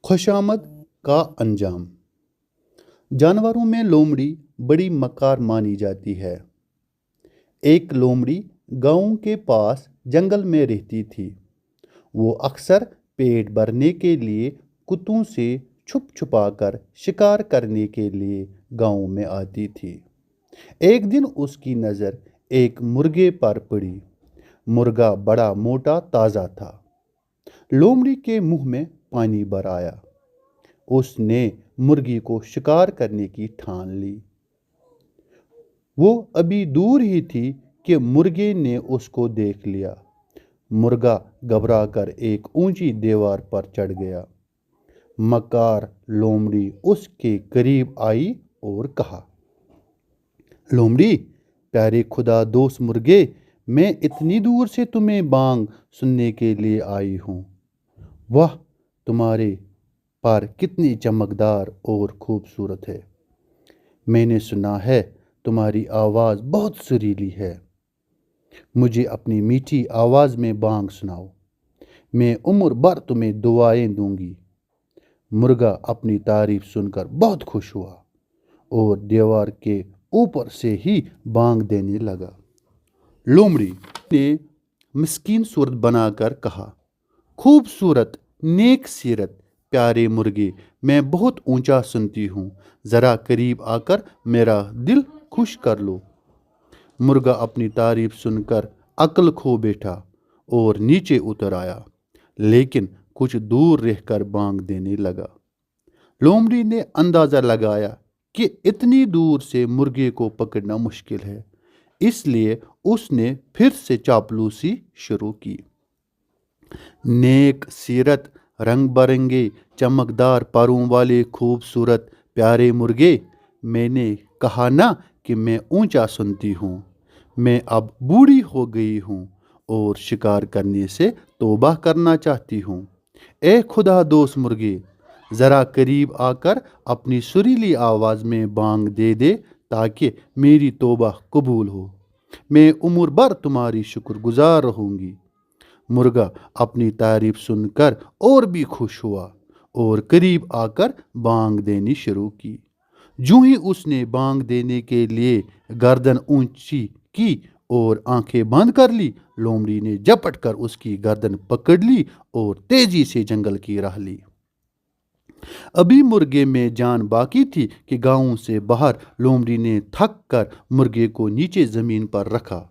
खुशामद का अंजाम। जानवरों में लोमड़ी बड़ी मक्कार मानी जाती है। एक लोमड़ी गांव के पास जंगल में रहती थी। वो अक्सर पेट भरने के लिए कुत्तों से छुप छुपा कर शिकार करने के लिए गांव में आती थी। एक दिन उसकी नज़र एक मुर्गे पर पड़ी। मुर्गा बड़ा मोटा ताज़ा था। लोमड़ी के मुंह में पानी भर आया। उसने मुर्गी को शिकार करने की ठान ली। वो अभी दूर ही थी कि मुर्गे ने उसको देख लिया। मुर्गा घबराकर एक ऊंची दीवार पर चढ़ गया। मक्कार लोमड़ी उसके करीब आई और कहा, लोमड़ी, प्यारे खुदा दोस्त मुर्गे, मैं इतनी दूर से तुम्हें बांग सुनने के लिए आई हूँ। वाह, तुम्हारे पर कितनी चमकदार और खूबसूरत है। मैंने सुना है तुम्हारी आवाज़ बहुत सुरीली है। मुझे अपनी मीठी आवाज़ में बांग सुनाओ। मैं उम्र भर तुम्हें दुआएं दूंगी। मुर्गा अपनी तारीफ सुनकर बहुत खुश हुआ और दीवार के ऊपर से ही बांग देने लगा। लोमड़ी ने मिस्कीन सूरत बनाकर कहा, खूबसूरत नेक सीरत प्यारे मुर्गे, मैं बहुत ऊंचा सुनती हूँ। ज़रा करीब आकर मेरा दिल खुश कर लो। मुर्गा अपनी तारीफ सुनकर अक्ल खो बैठा और नीचे उतर आया, लेकिन कुछ दूर रहकर बांग देने लगा। लोमड़ी ने अंदाज़ा लगाया कि इतनी दूर से मुर्गे को पकड़ना मुश्किल है, इसलिए उसने फिर से चापलूसी शुरू की। नेक सीरत, रंग बिरंगे चमकदार परों वाले खूबसूरत प्यारे मुर्गे, मैंने कहा ना कि मैं ऊंचा सुनती हूँ। मैं अब बूढ़ी हो गई हूँ और शिकार करने से तौबा करना चाहती हूँ। ए खुदा दोस्त मुर्गे, ज़रा करीब आकर अपनी सुरीली आवाज़ में बांग दे दे ताकि मेरी तौबा कबूल हो। मैं उम्र भर तुम्हारी शुक्रगुजार रहूँगी। मुर्गा अपनी तारीफ सुनकर और भी खुश हुआ और करीब आकर बांग देनी शुरू की। जो ही उसने बांग देने के लिए गर्दन ऊंची की और आंखें बंद कर ली, लोमड़ी ने झपट कर उसकी गर्दन पकड़ ली और तेजी से जंगल की राह ली। अभी मुर्गे में जान बाकी थी कि गांव से बाहर लोमड़ी ने थक कर मुर्गे को नीचे ज़मीन पर रखा।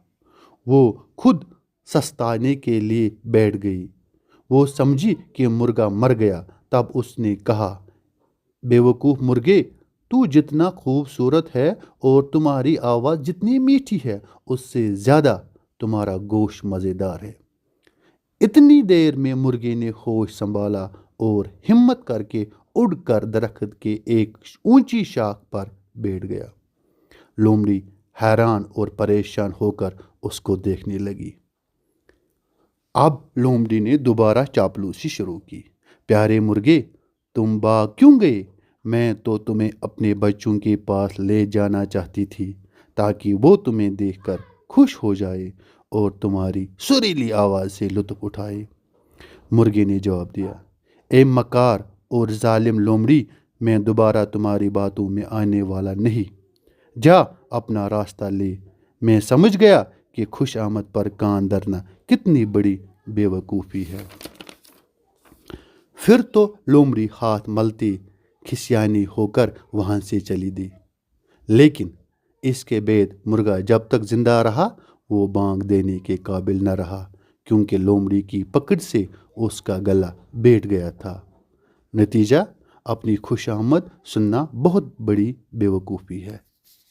वो खुद सस्ताने के लिए बैठ गई। वो समझी कि मुर्गा मर गया। तब उसने कहा, बेवकूफ़ मुर्गे, तू जितना खूबसूरत है और तुम्हारी आवाज़ जितनी मीठी है, उससे ज़्यादा तुम्हारा गोश्त मज़ेदार है। इतनी देर में मुर्गे ने होश संभाला और हिम्मत करके उड़कर दरख्त के एक ऊंची शाख पर बैठ गया। लोमड़ी हैरान और परेशान होकर उसको देखने लगी। अब लोमड़ी ने दोबारा चापलूसी शुरू की। प्यारे मुर्गे, तुम बाग क्यों गए? मैं तो तुम्हें अपने बच्चों के पास ले जाना चाहती थी ताकि वो तुम्हें देखकर खुश हो जाए और तुम्हारी सुरीली आवाज़ से लुत्फ़ उठाए। मुर्गे ने जवाब दिया, ए मकार और जालिम लोमड़ी, मैं दोबारा तुम्हारी बातों में आने वाला नहीं। जा अपना रास्ता ले। मैं समझ गया कि खुश आमद पर कान धरना कितनी बड़ी बेवकूफ़ी है। फिर तो लोमड़ी हाथ मलती खिसियानी होकर वहाँ से चली दी। लेकिन इसके बाद मुर्गा जब तक जिंदा रहा वो बांग देने के काबिल न रहा, क्योंकि लोमड़ी की पकड़ से उसका गला बैठ गया था। नतीजा, अपनी खुशामद सुनना बहुत बड़ी बेवकूफ़ी है।